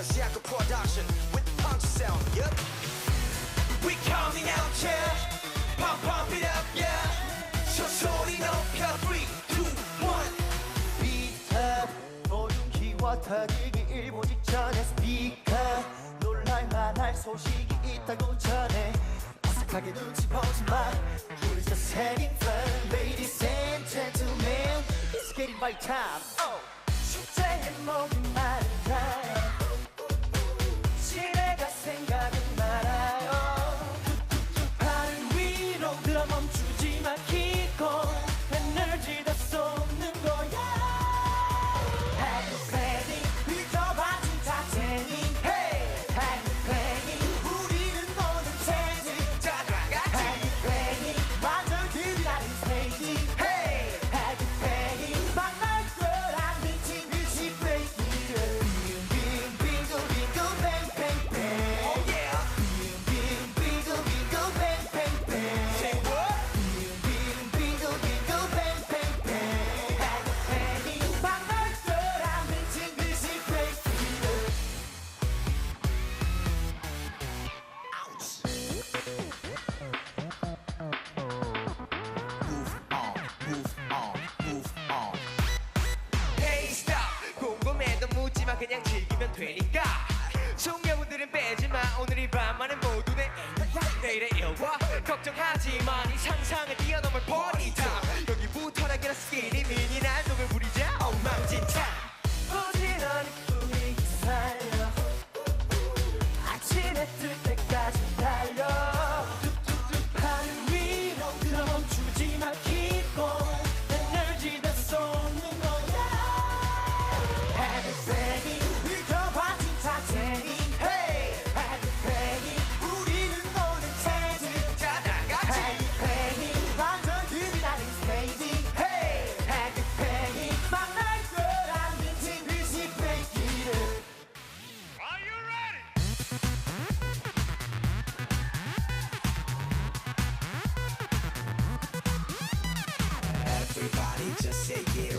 시작한 production with the punch sound. Yup. We coming out, yeah. Pump it up, yeah. 소리 높여 3, 2, 1. 비타 모든 기와 타기기 일보 직전에 스피커 놀랄만할 소식이 있다고 전해 어색하게 눈치 보지마 우리 just having fun ladies and gentlemen it's getting my time 축제에 목이 마른다 지뢰가 생각은 말아요 하늘 위로 들어 멈추지 마 기고 에너지 다 쏟는 거야 헤드뱅잉 비켜봐 진짜 재미 헤드뱅잉 우리는 모든 체질 자, 다같이. 헤드뱅잉 완전 기다린 스테이지 헤드뱅잉 만날 거란 미친 듯이 breaking 빙빙 빙고 빙고 뱅뱅뱅 Oh yeah. 빙빙 빙고 빙고 뱅뱅뱅 Say what? 빙빙 빙고 빙고 뱅뱅뱅 헤드뱅잉 만날 거란 미친 듯이 breaking Hey stop. 궁금해도 묻지마 그냥 즐기면 되니까. 숙녀분들은 빼지마 오늘 이 밤만은 모두 내일의 일과 걱정하지마 네 상상을 뛰어넘을 party time. 여기부터라기라 스키니 미니 난동을 부리자 엉망진창. 부지런히 분위기 살려 아침에 뜰 때까지 달려 하늘 위로 들어 멈추지 마 기고 에너지 다 쏟는 거야 헤드뱅잉 비켜봐 진짜 재미 헤드뱅잉 우리는 모든 체질 자, 다같이. 헤드뱅잉 완전 기다린 스테이지 헤드뱅잉 만날 거란 미친 듯이 breaking Are you ready? Everybody just say yeah.